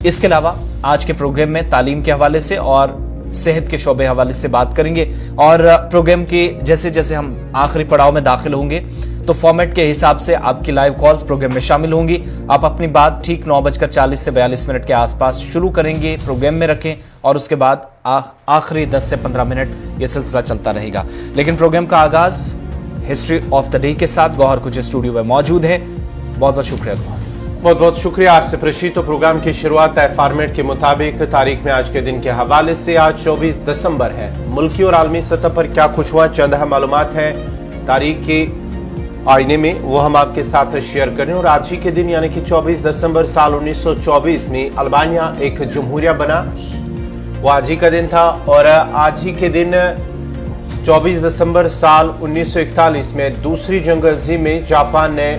इसके अलावा आज के प्रोग्राम में तालीम के हवाले से और सेहत के शोबे हवाले से बात करेंगे और प्रोग्राम के जैसे जैसे हम आखिरी पड़ाव में दाखिल होंगे तो फॉर्मेट के हिसाब से आपकी लाइव कॉल्स प्रोग्राम में शामिल होंगी। आप अपनी बात ठीक 9:40 से 42 मिनट के आसपास शुरू करेंगे, प्रोग्राम में रखें और उसके बाद आखिरी 10 से 15 मिनट ये सिलसिला चलता रहेगा। लेकिन प्रोग्राम का आगाज हिस्ट्री ऑफ द डे के साथ गौहर कुछ स्टूडियो में मौजूद है। बहुत बहुत शुक्रिया गौहर। बहुत बहुत शुक्रिया आसिफ रशीद। तो प्रोग्राम की शुरुआत तय फॉर्मेट के मुताबिक तारीख में आज के दिन के हवाले से आज 24 दिसंबर है। मुल्की और आलमी सतह पर क्या कुछ हुआ, चंद अहम मालूमात है तारीख के आईने में, वो हम आपके साथ शेयर करें। और आज ही के दिन यानी कि 24 दिसंबर साल 1924 में अल्बानिया एक जमहूरिया बना, वो आज ही का दिन था। और आज ही के दिन 24 दिसंबर साल 1941 में दूसरी जंग अज़ीम में जापान ने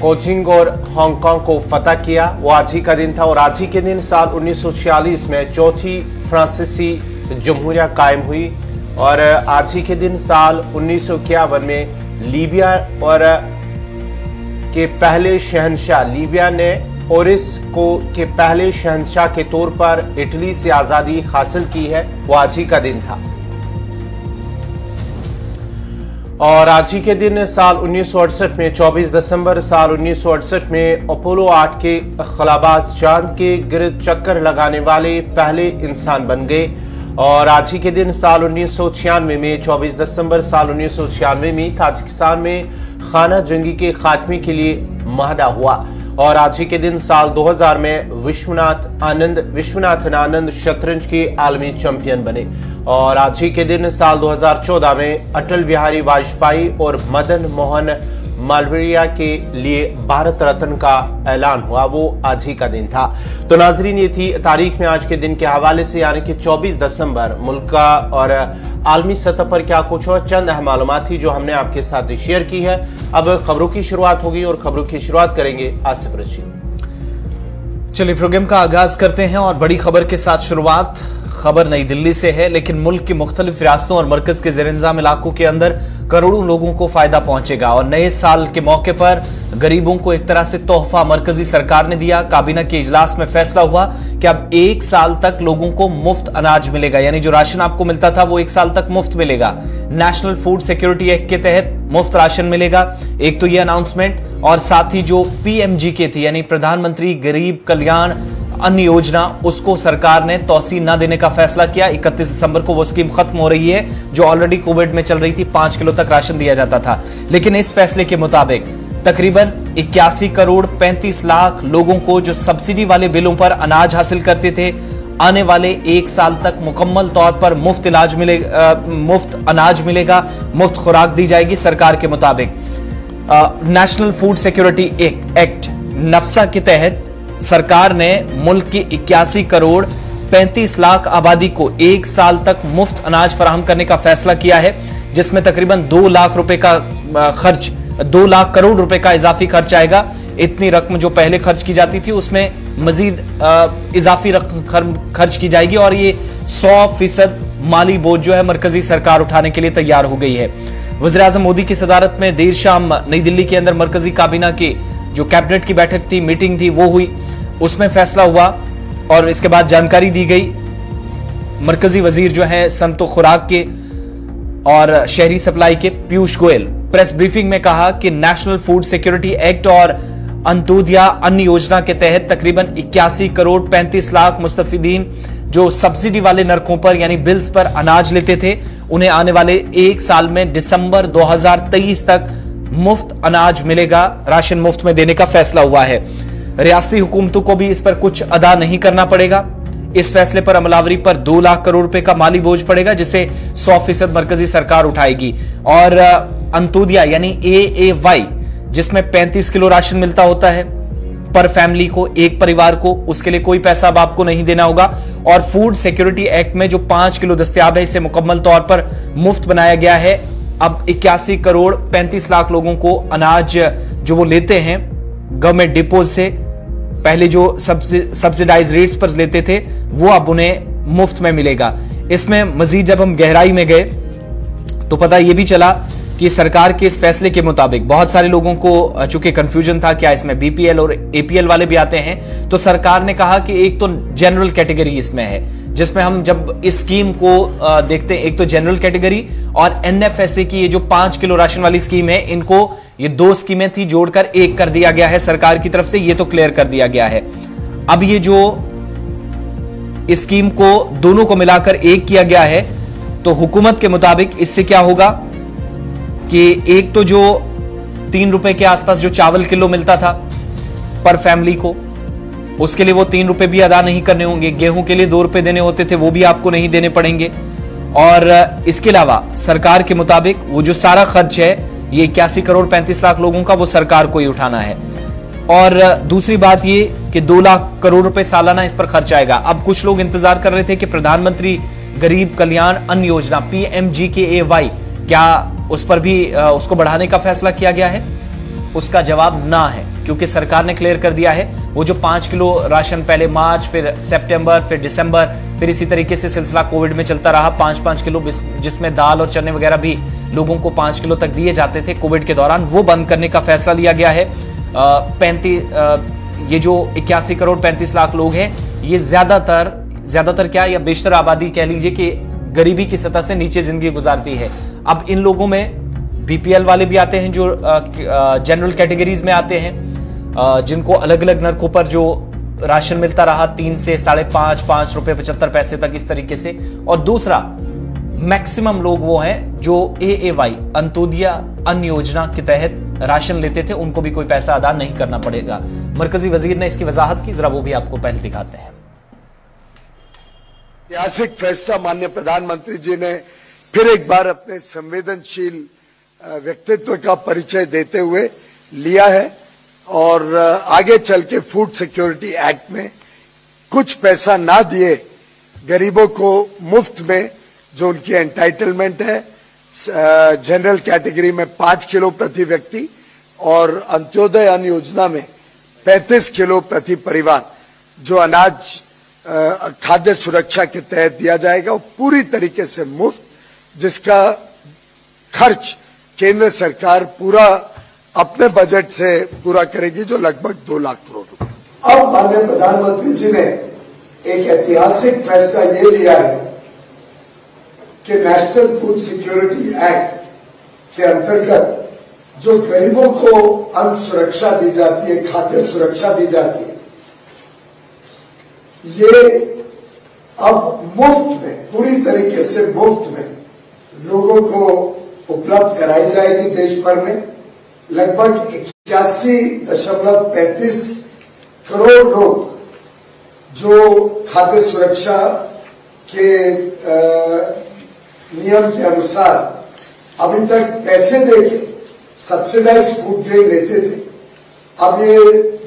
कोचिंग और हांगकांग को फतह किया, वो आज ही का दिन था। और आज ही के दिन साल 1946 में चौथी फ्रांसीसी जमहूरिया कायम हुई। और आज ही के दिन साल 1951 में लीबिया और के पहले शहंशाह, लीबिया ने ओरिस को के पहले शहंशाह के तौर पर इटली से आजादी हासिल की है, वो आज ही का दिन था। और आज ही के दिन साल 1968 में 24 दिसंबर साल 1968 में अपोलो 8 के खलाबाज चांद के गिर्द चक्कर लगाने वाले पहले इंसान बन गए। और आज ही के दिन साल 1996 में 24 दिसंबर साल 1996 में ताजिकिस्तान में खाना जंगी के खात्मे के लिए महदा हुआ। और आज ही के दिन साल 2000 में विश्वनाथन आनंद शतरंज के आलमी चैंपियन बने। और आज ही के दिन साल 2014 में अटल बिहारी वाजपेयी और मदन मोहन मालवीय के लिए भारत रत्न का ऐलान हुआ, वो आज ही का दिन था। तो नाजरीन, ये थी तारीख में आज के दिन के हवाले से यानी कि 24 दिसंबर मुल्क का और आलमी सतह पर क्या कुछ हो, चंद अहम मालूमात थी जो हमने आपके साथ शेयर की है। अब खबरों की शुरुआत होगी और खबरों की शुरुआत करेंगे आसिफ रशीद। चलिए प्रोग्राम का आगाज करते हैं और बड़ी खबर के साथ शुरुआत खबर नई दिल्ली से है। लेकिन मुल्क की मुख्तलिफ रियासतों और मरकज के ज़ेर-इंतज़ाम इलाकों के अंदर करोड़ों लोगों को फायदा पहुंचेगा। और नए साल के मौके पर गरीबों को एक तरह से तोहफा मरकजी सरकार ने दिया। काबीना के इजलास में फैसला हुआ कि अब 1 साल तक लोगों को मुफ्त अनाज मिलेगा, यानी जो राशन आपको मिलता था वो 1 साल तक मुफ्त मिलेगा। नेशनल फूड सिक्योरिटी एक्ट के तहत मुफ्त राशन मिलेगा। एक तो ये अनाउंसमेंट, और साथ ही जो PMGK थी यानी प्रधानमंत्री गरीब कल्याण अन्य योजना, उसको सरकार ने तौसीह न देने का फैसला किया। 31 दिसंबर को वो स्कीम खत्म हो रही है जो ऑलरेडी कोविड में चल रही थी। 5 किलो तक राशन दिया जाता था। लेकिन इस फैसले के मुताबिक तकरीबन 81 करोड़ 35 लाख लोगों को जो सब्सिडी वाले बिलों पर अनाज हासिल करते थे, आने वाले 1 साल तक मुकम्मल तौर पर मुफ्त इलाज मिलेगा, मुफ्त अनाज मिलेगा, मुफ्त खुराक दी जाएगी। सरकार के मुताबिक नेशनल फूड सिक्योरिटी एक्ट नफ्सा के तहत सरकार ने मुल्क की 81 करोड़ 35 लाख आबादी को 1 साल तक मुफ्त अनाज फराहम करने का फैसला किया है, जिसमें तकरीबन 2 लाख रुपए का खर्च, 2 लाख करोड़ रुपए का इजाफी खर्च आएगा। इतनी रकम जो पहले खर्च की जाती थी उसमें मजीद इजाफी रकम खर्च की जाएगी। और ये 100% माली बोझ जो है मरकजी सरकार उठाने के लिए तैयार हो गई है। वज़ीर आज़म मोदी की सदारत में देर शाम नई दिल्ली के अंदर मरकजी काबीना की जो कैबिनेट की बैठक थी, मीटिंग थी, वो हुई। उसमें फैसला हुआ और इसके बाद जानकारी दी गई। मरकजी वजीर जो है सनतो खुराक के और शहरी सप्लाई के पीयूष गोयल प्रेस ब्रीफिंग में कहा कि नेशनल फूड सिक्योरिटी एक्ट और अंत्योदया अन्य योजना के तहत तकरीबन 81 करोड़ 35 लाख मुस्तफिदीन जो सब्सिडी वाले नरकों पर यानी बिल्स पर अनाज लेते थे, उन्हें आने वाले 1 साल में दिसंबर 2023 तक मुफ्त अनाज मिलेगा, राशन मुफ्त में देने का फैसला हुआ है। रियासती हुकूमतों को भी इस पर कुछ अदा नहीं करना पड़ेगा। इस फैसले पर अमलावरी पर 2 लाख करोड़ रुपए का माली बोझ पड़ेगा, जिसे 100% मरकजी सरकार उठाएगी। और अंत्योदया यानी AAY जिसमें 35 किलो राशन मिलता होता है पर फैमिली को, एक परिवार को, उसके लिए कोई पैसा अब आपको नहीं देना होगा। और फूड सिक्योरिटी एक्ट में जो 5 किलो दस्तयाब है, इसे मुकम्मल तौर पर मुफ्त बनाया गया है। अब 81 करोड़ 35 लाख लोगों को अनाज जो वो लेते हैं गवर्नमेंट डिपोज से, पहले जो सब्सिडाइज रेट्स पर लेते थे, वो अब उन्हें मुफ्त में मिलेगा। इसमें मजीद जब हम गहराई में गए तो पता यह भी चला कि सरकार के इस फैसले के मुताबिक बहुत सारे लोगों को चूंकि कंफ्यूजन था क्या इसमें बीपीएल और एपीएल वाले भी आते हैं, तो सरकार ने कहा कि एक तो जनरल कैटेगरी इसमें है, जिसमें हम जब इस स्कीम को देखते हैं, एक तो जनरल कैटेगरी और एनएफएसए की ये जो 5 किलो राशन वाली स्कीम है, इनको ये 2 स्कीमें थी जोड़कर एक कर दिया गया है सरकार की तरफ से, ये तो क्लियर कर दिया गया है। अब ये जो इस स्कीम को दोनों को मिलाकर एक किया गया है, तो हुकूमत के मुताबिक इससे क्या होगा कि एक तो जो 3 रुपए के आसपास जो चावल किलो मिलता था पर फैमिली को, उसके लिए वो 3 रुपए भी अदा नहीं करने होंगे। गेहूं के लिए 2 रुपए देने होते थे, वो भी आपको नहीं देने पड़ेंगे। और इसके अलावा सरकार के मुताबिक वो जो सारा खर्च है, ये 81 करोड़ 35 लाख लोगों का, वो सरकार को ही उठाना है। और दूसरी बात ये कि 2 लाख करोड़ रुपए सालाना इस पर खर्च आएगा। अब कुछ लोग इंतजार कर रहे थे कि प्रधानमंत्री गरीब कल्याण अन्न योजना PMGKAY, क्या उस पर भी उसको बढ़ाने का फैसला किया गया है? उसका जवाब ना है, क्योंकि सरकार ने क्लियर कर दिया है वो जो 5 किलो राशन पहले मार्च, फिर सितंबर, फिर दिसंबर, फिर इसी तरीके से सिलसिला कोविड में चलता रहा, 5-5 किलो, जिसमें दाल और चने वगैरह भी लोगों को 5 किलो तक दिए जाते थे कोविड के दौरान, वो बंद करने का फैसला लिया गया है। ये जो 81 करोड़ 35 लाख लोग हैं, ये ज्यादातर क्या या बेशतर आबादी कह लीजिए कि गरीबी की सतह से नीचे जिंदगी गुजारती है। अब इन लोगों में बीपीएल वाले भी आते हैं जो जनरल कैटेगरीज में आते हैं, जिनको अलग अलग नरकों पर जो राशन मिलता रहा 3 से 5.5 रुपए 75 पैसे तक, इस तरीके से। और दूसरा मैक्सिमम लोग वो हैं जो AAY अंत्योदय अन्न योजना के तहत राशन लेते थे, उनको भी कोई पैसा अदा नहीं करना पड़ेगा। मरकजी वजीर ने इसकी वजाहत की, जरा वो भी आपको पहले दिखाते हैं। ऐतिहासिक फैसला माननीय प्रधानमंत्री जी ने फिर एक बार अपने संवेदनशील व्यक्तित्व का परिचय देते हुए लिया है और आगे चल के फूड सिक्योरिटी एक्ट में कुछ पैसा ना दिए गरीबों को मुफ्त में जो उनकी एंटाइटलमेंट है, जनरल कैटेगरी में 5 किलो प्रति व्यक्ति और अंत्योदय अन्न योजना में 35 किलो प्रति परिवार जो अनाज खाद्य सुरक्षा के तहत दिया जाएगा, वो पूरी तरीके से मुफ्त, जिसका खर्च केंद्र सरकार पूरा अपने बजट से पूरा करेगी, जो लगभग 2 लाख करोड़ रुपए। अब माननीय प्रधानमंत्री जी ने एक ऐतिहासिक फैसला ये लिया है कि नेशनल फूड सिक्योरिटी एक्ट के अंतर्गत जो गरीबों को अन्न सुरक्षा दी जाती है, खाद्य सुरक्षा दी जाती है, ये अब मुफ्त में, पूरी तरीके से मुफ्त में लोगों को उपलब्ध कराई जाएगी। देश भर में लगभग 81.35 करोड़ लोग जो खाद्य सुरक्षा के नियम के अनुसार अभी तक पैसे देके सब्सिडाइज फूड ग्रेन लेते थे, अब ये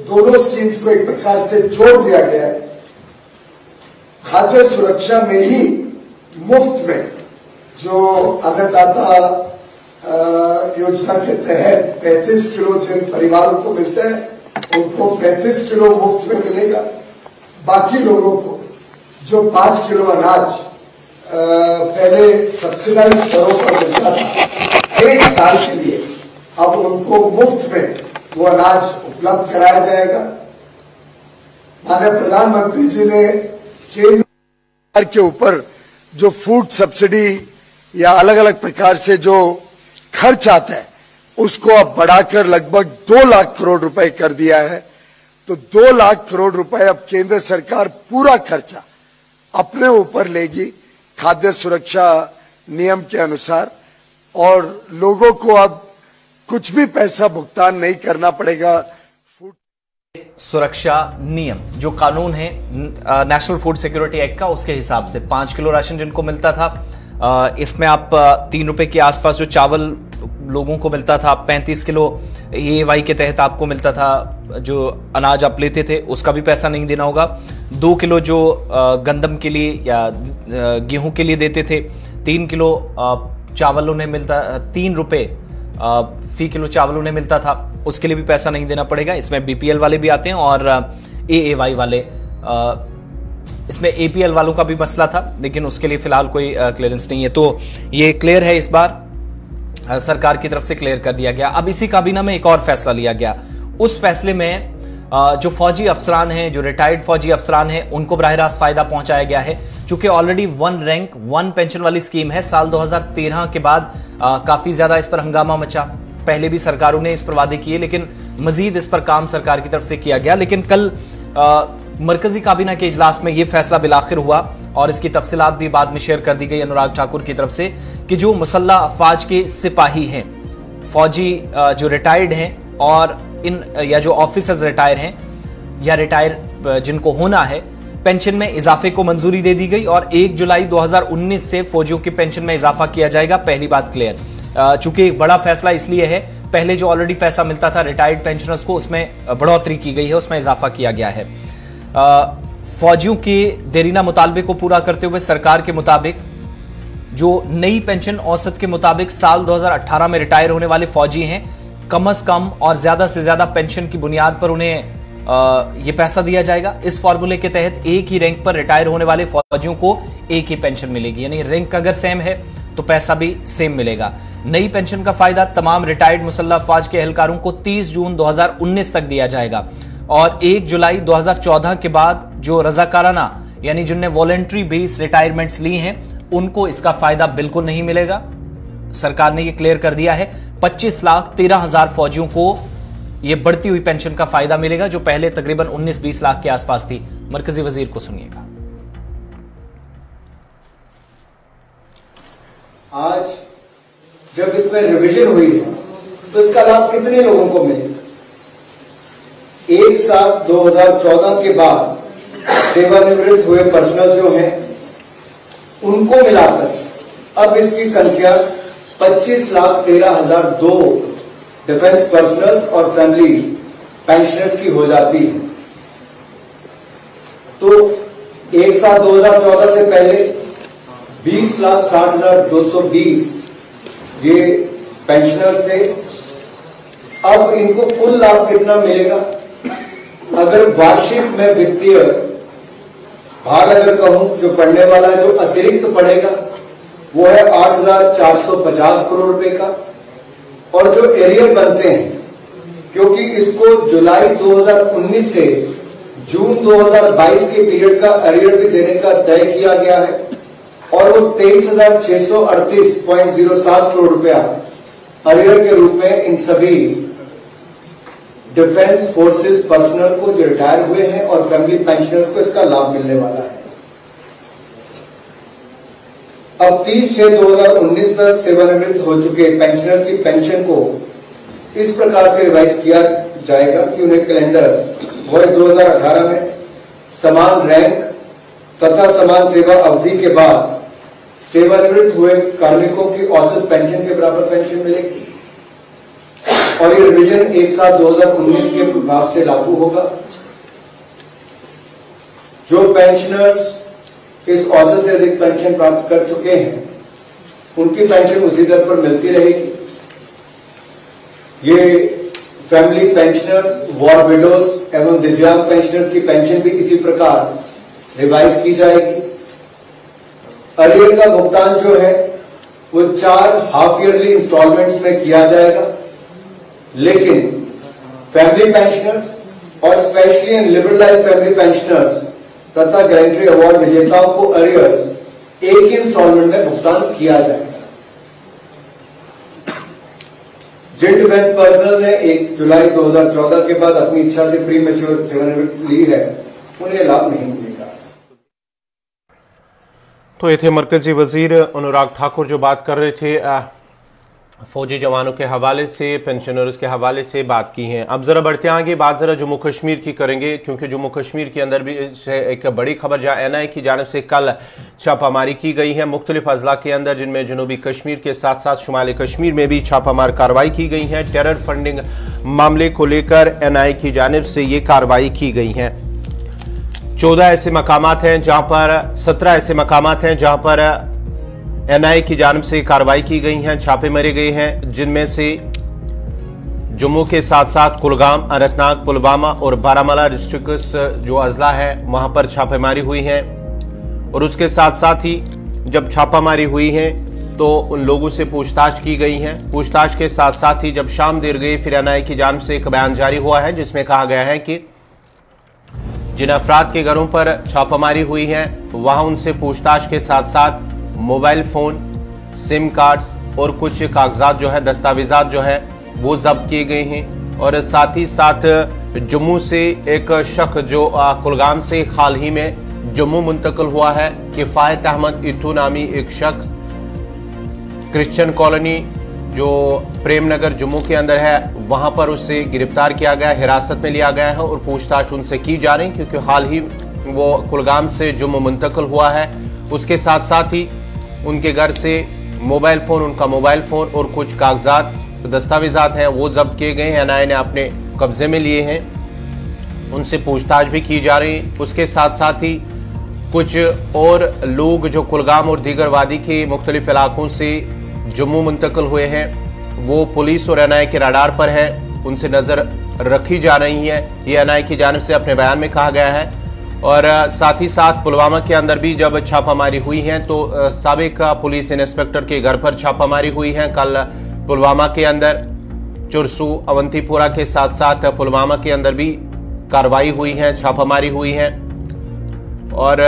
दोनों स्कीम्स को एक प्रकार से जोड़ दिया गया है। खाद्य सुरक्षा में ही मुफ्त में जो अन्नदाता योजना के तहत 35 किलो जिन परिवारों को मिलते हैं उनको 35 किलो मुफ्त में मिलेगा। बाकी लोगों को जो 5 किलो अनाज पहले सब्सिडाइज दरों पर मिलता था 1 साल के लिए, अब उनको मुफ्त में वो अनाज उपलब्ध कराया जाएगा। माननीय प्रधानमंत्री जी ने केंद्र के ऊपर जो फूड सब्सिडी या अलग अलग प्रकार से जो खर्च आता है उसको अब बढ़ाकर लगभग 2 लाख करोड़ रुपए कर दिया है। तो 2 लाख करोड़ रुपए अब केंद्र सरकार पूरा खर्चा अपने ऊपर लेगी खाद्य सुरक्षा नियम के अनुसार, और लोगों को अब कुछ भी पैसा भुगतान नहीं करना पड़ेगा। सुरक्षा नियम जो कानून है नेशनल फूड सिक्योरिटी एक्ट का, उसके हिसाब से 5 किलो राशन जिनको मिलता था, इसमें आप 3 रुपए के आसपास जो चावल लोगों को मिलता था, 35 किलो AAY के तहत आपको मिलता था, जो अनाज आप लेते थे उसका भी पैसा नहीं देना होगा। 2 किलो जो गंदम के लिए या गेहूं के लिए देते थे, 3 किलो चावल उन्हें मिलता, 3 रुपए फी किलो चावल उन्हें मिलता था, उसके लिए भी पैसा नहीं देना पड़ेगा। इसमें BPL वाले भी आते हैं और AAY वाले, इसमें APL वालों का भी मसला था, लेकिन उसके लिए फिलहाल कोई क्लियरेंस नहीं है। तो ये क्लियर है इस बार। सरकार की तरफ से क्लियर कर दिया गया। अब इसी काबीना में एक और फैसला लिया गया। उस फैसले में जो फौजी अफसरान हैं, जो रिटायर्ड फौजी अफसरान हैं, उनको बराह रास्त फायदा पहुंचाया गया है। चूंकि ऑलरेडी 1 रैंक 1 पेंशन वाली स्कीम है, साल 2013 के बाद काफी ज्यादा इस पर हंगामा मचा। पहले भी सरकारों ने इस पर वादे किए, लेकिन मजीद इस पर काम सरकार की तरफ से किया गया। लेकिन कल मरकजी काबीना के इजलास में यह फैसला बिलाखिर हुआ और इसकी तफसीलात भी बाद में शेयर कर दी गई अनुराग ठाकुर की तरफ से कि जो मुसल्लह अफवाज के सिपाही हैं, फौजी जो रिटायर्ड हैं और इन या जो ऑफिसर्स रिटायर हैं या रिटायर जिनको होना है, पेंशन में इजाफे को मंजूरी दे दी गई और 1 जुलाई 2019 से फौजियों की पेंशन में इजाफा किया जाएगा। पहली बात क्लियर। चूंकि एक बड़ा फैसला इसलिए है, पहले जो ऑलरेडी पैसा मिलता था रिटायर्ड पेंशनर्स को, उसमें बढ़ोतरी की गई है, उसमें इजाफा किया गया है। फौजियों के देरीना मुतालबे को पूरा करते हुए सरकार के मुताबिक जो नई पेंशन औसत के मुताबिक साल 2018 में रिटायर होने वाले फौजी हैं, कम से कम और ज्यादा से ज्यादा पेंशन की बुनियाद पर उन्हें ये पैसा दिया जाएगा। इस फॉर्मूले के तहत एक ही रैंक पर रिटायर होने वाले फौजियों को एक ही पेंशन मिलेगी, यानी रैंक अगर सेम है तो पैसा भी सेम मिलेगा। नई पेंशन का फायदा तमाम रिटायर्ड मुसल्लह अफवाज के एहलकारों को 30 जून 2019 तक दिया जाएगा और 1 जुलाई 2014 के बाद जो रजाकाराना यानी जिनने वॉलंटरी बेस रिटायरमेंट्स ली हैं, उनको इसका फायदा बिल्कुल नहीं मिलेगा। सरकार ने यह क्लियर कर दिया है। 25,13,000 फौजियों को यह बढ़ती हुई पेंशन का फायदा मिलेगा, जो पहले तकरीबन 19-20 लाख के आसपास थी। मरकजी वजीर को सुनिएगा। आज जब इसमें रिवीजन हुई है तो इसका लाभ कितने लोगों को मिलेगा? 1/7/2014 के बाद सेवानिवृत्त हुए पर्सनल जो हैं, उनको मिलाकर अब इसकी संख्या 25,13,002 डिफेंस पर्सनल्स और फैमिली पेंशनर्स की हो जाती है। तो 1/7/2014 से पहले 20,60,220 ये पेंशनर्स थे। अब इनको कुल लाभ कितना मिलेगा? अगर वार्षिक में वित्तीय भार अगर कहूं, जो पड़ने वाला है, जो अतिरिक्त पड़ेगा, वो है 8,450 करोड़ रुपए का। और जो एरियर बनते हैं, क्योंकि इसको जुलाई 2019 से जून 2022 के पीरियड का एरियर भी देने का तय किया गया है और वो 23,638.07 करोड़ रुपया एरियर के रूप में इन सभी डिफेंस फोर्सेस पर्सनल को जो रिटायर हुए हैं और फैमिली पेंशनर्स को इसका लाभ मिलने वाला है। अब 30/6/2019 तक सेवानिवृत्त हो चुके पेंशनर्स की पेंशन को इस प्रकार से रिवाइज किया जाएगा कि उन्हें कैलेंडर वर्ष 2018 में समान रैंक तथा समान सेवा अवधि के बाद सेवानिवृत्त हुए कार्मिकों की औसत पेंशन के बराबर पेंशन मिलेगी और ये रिवीजन 1/7/2019 के प्रभाव से लागू होगा। जो पेंशनर्स इस औसत से अधिक पेंशन प्राप्त कर चुके हैं, उनकी पेंशन उसी दर पर मिलती रहेगी। ये फैमिली पेंशनर्स, वॉर विडोज एवं दिव्यांग पेंशनर्स की पेंशन भी इसी प्रकार रिवाइज की जाएगी। अरियर का भुगतान जो है वो 4 हाफ ईयरली इंस्टॉलमेंट्स में किया जाएगा, लेकिन फैमिली पेंशनर्स और specially and liberalised family pensioners तथा गारंटी अवार्ड विजेताओं को अरियर्स एक ही इंस्टॉलमेंट में भुगतान किया जाएगा। जिन डिफेंस पर्सनल ने 1 जुलाई 2014 के बाद अपनी इच्छा से प्री मैच्योर सेवानिवृत्ति ली है, उन्हें लाभ नहीं मिलेगा। तो ये थे मरकजी वजीर अनुराग ठाकुर जो बात कर रहे थे फौजी जवानों के हवाले से, पेंशनर्स के हवाले से बात की है। अब जरा बढ़ते आगे, बात जरा जम्मू कश्मीर की करेंगे, क्योंकि जम्मू कश्मीर के अंदर भी एक बड़ी खबर जहां एनआई की जानिब से कल छापामारी की गई है मुख्तलिफ अजला के अंदर, जिनमें जनूबी कश्मीर के साथ साथ शुमाली कश्मीर में भी छापामार कार्रवाई की गई है। टेरर फंडिंग मामले को लेकर एनआई की जानिब से ये कार्रवाई की गई है। 14 ऐसे मकामात हैं जहां पर 17 ऐसे मकामात हैं जहां पर एनआई की जानिब से कार्रवाई की गई हैं, छापे मारे गए हैं, जिनमें से जम्मू के साथ साथ कुलगाम, अनंतनाग, पुलवामा और बारामूला डिस्ट्रिक्ट्स जो अजला है वहां पर छापेमारी हुई है। और उसके साथ साथ ही जब छापामारी हुई है तो उन लोगों से पूछताछ की गई है। पूछताछ के साथ साथ ही जब शाम देर गई फिर एनआईए की जानिब से एक बयान जारी हुआ है जिसमें कहा गया है कि जिन अफराद के घरों पर छापामारी हुई है वहां उनसे पूछताछ के साथ साथ मोबाइल फोन, सिम कार्ड्स और कुछ कागजात जो है, दस्तावेजात जो है वो जब्त किए गए हैं। और साथ ही साथ जम्मू से एक शख्स जो कुलगाम से हाल ही में जम्मू मुंतकिल हुआ है, किफायत अहमद इथू नामी एक शख्स क्रिश्चियन कॉलोनी जो प्रेम नगर जम्मू के अंदर है वहां पर उससे गिरफ्तार किया गया, हिरासत में लिया गया है और पूछताछ उनसे की जा रही क्योंकि हाल ही वो कुलगाम से जम्मू मुंतकिल हुआ है। उसके साथ साथ ही उनके घर से मोबाइल फोन, उनका मोबाइल फोन और कुछ कागजात, दस्तावेजात हैं वो जब्त किए गए हैं, एनआईए ने अपने कब्जे में लिए हैं, उनसे पूछताछ भी की जा रही है। उसके साथ साथ ही कुछ और लोग जो कुलगाम और दीगर वादी के मुख्तलिफ इलाकों से जम्मू मुंतकिल हुए हैं वो पुलिस और एनआईए के रडार पर हैं, उनसे नजर रखी जा रही है, ये एनआईए की जानिब से अपने बयान में कहा गया है। और साथ ही साथ पुलवामा के अंदर भी जब छापामारी हुई है तो साबिक पुलिस इंस्पेक्टर के घर पर छापामारी हुई है। कल पुलवामा के अंदर चुरसू, अवंतीपुरा के साथ साथ पुलवामा के अंदर भी कार्रवाई हुई है, छापामारी हुई है। और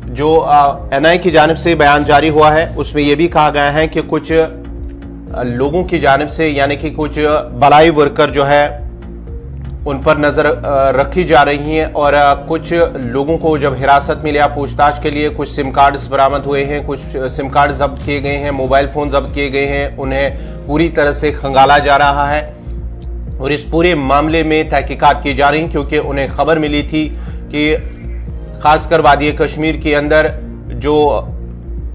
जो एनआईए की जानिब से बयान जारी हुआ है उसमें यह भी कहा गया है कि कुछ लोगों की जानिब से यानी कि कुछ भलाई वर्कर जो है उन पर नजर रखी जा रही है और कुछ लोगों को जब हिरासत में लिया पूछताछ के लिए, कुछ सिम कार्ड्स बरामद हुए हैं, कुछ सिम कार्ड जब्त किए गए हैं, मोबाइल फोन जब्त किए गए हैं, उन्हें पूरी तरह से खंगाला जा रहा है और इस पूरे मामले में तहकीकात की जा रही है क्योंकि उन्हें खबर मिली थी कि खासकर वादी कश्मीर के अंदर जो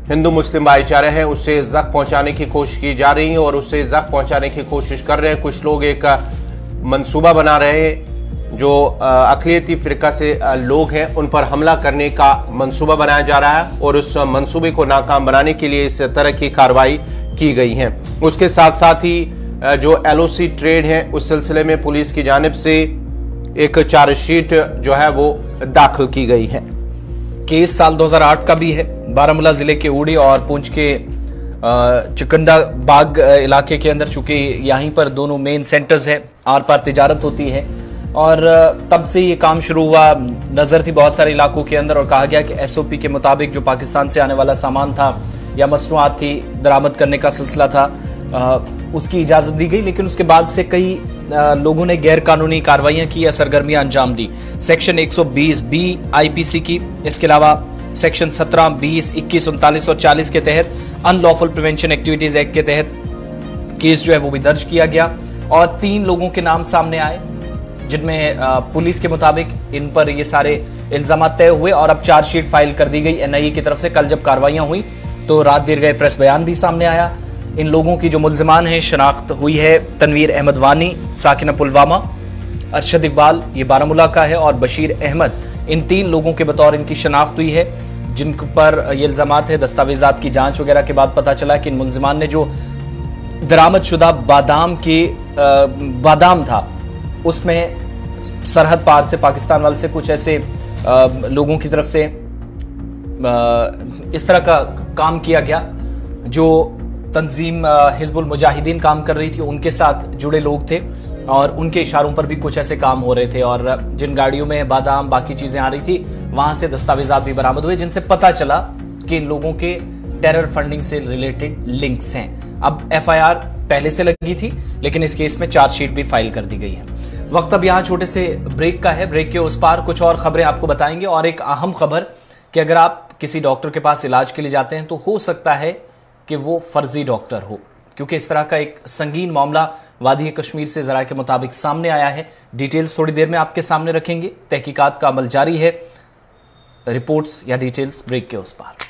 हिंदू मुस्लिम भाईचारा है उससे जख्म पहुंचाने की कोशिश की जा रही है और उससे जख्म पहुंचाने की कोशिश कर रहे हैं कुछ लोग। एक मंसूबा बना रहे हैं जो अक़लियती फ़िरका से लोग हैं उन पर हमला करने का मंसूबा बनाया जा रहा है और उस मंसूबे को नाकाम बनाने के लिए इस तरह की कार्रवाई की गई है। उसके साथ साथ ही जो एलओसी ट्रेड है उस सिलसिले में पुलिस की जानिब से एक चार्जशीट जो है वो दाखिल की गई है। केस साल 2008 का भी है। बारामूला जिले के उड़ी और पुंछ के चिकंदा बाग इलाके के अंदर, चूंकि यहीं पर दोनों मेन सेंटर्स हैं, आर पार तिजारत होती है और तब से ये काम शुरू हुआ। नजर थी बहुत सारे इलाकों के अंदर और कहा गया कि एसओपी के मुताबिक जो पाकिस्तान से आने वाला सामान था या मसनूआत थी बरामद करने का सिलसिला था, उसकी इजाजत दी गई। लेकिन उसके बाद से कई लोगों ने गैर कानूनी कार्रवाइयां की या सरगर्मियां अंजाम दी। सेक्शन 120B आईपीसी की, इसके अलावा सेक्शन 17, 20, 21, 39 और 40 के तहत अनलॉफुल प्रिवेंशन एक्टिविटीज एक्ट के तहत केस जो है वो भी दर्ज किया गया और 3 लोगों के नाम सामने आए जिनमें पुलिस के मुताबिक इन पर ये सारे इल्जाम तय हुए और अब चार्जशीट फाइल कर दी गई एनआईए की तरफ से। कल जब कार्रवाइयां हुई तो रात देर गए प्रेस बयान भी सामने आया। इन लोगों की जो मुल्जिमान है शनाख्त हुई है। तनवीर अहमद वानी, साकिना पुलवामा, अरशद इकबाल ये बारामूला का है और बशीर अहमद, इन 3 लोगों के बतौर इनकी शनाख्त हुई है जिन पर ये इल्जामात है। दस्तावेजात की जांच वगैरह के बाद पता चला कि इन मुल्जिमान ने जो दरामद शुदा बादाम था उसमें सरहद पार से पाकिस्तान वाले से कुछ ऐसे लोगों की तरफ से इस तरह का काम किया गया जो तंजीम हिजबुल मुजाहिदीन काम कर रही थी, उनके साथ जुड़े लोग थे और उनके इशारों पर भी कुछ ऐसे काम हो रहे थे और जिन गाड़ियों में बादाम बाकी चीजें आ रही थी वहां से दस्तावेजात भी बरामद हुए जिनसे पता चला कि इन लोगों के टेरर फंडिंग से रिलेटेड लिंक्स हैं। अब एफआईआर पहले से लगी थी लेकिन इस केस में चार्जशीट भी फाइल कर दी गई है। वक्त अब यहाँ छोटे से ब्रेक का है। ब्रेक के उस पार कुछ और खबरें आपको बताएंगे और एक अहम खबर कि अगर आप किसी डॉक्टर के पास इलाज के लिए जाते हैं तो हो सकता है कि वो फर्जी डॉक्टर हो, क्योंकि इस तरह का एक संगीन मामला वादी कश्मीर से ज़राए के मुताबिक सामने आया है। डिटेल्स थोड़ी देर में आपके सामने रखेंगे। तहकीकात का अमल जारी है। रिपोर्ट्स या डिटेल्स ब्रेक के उस पार।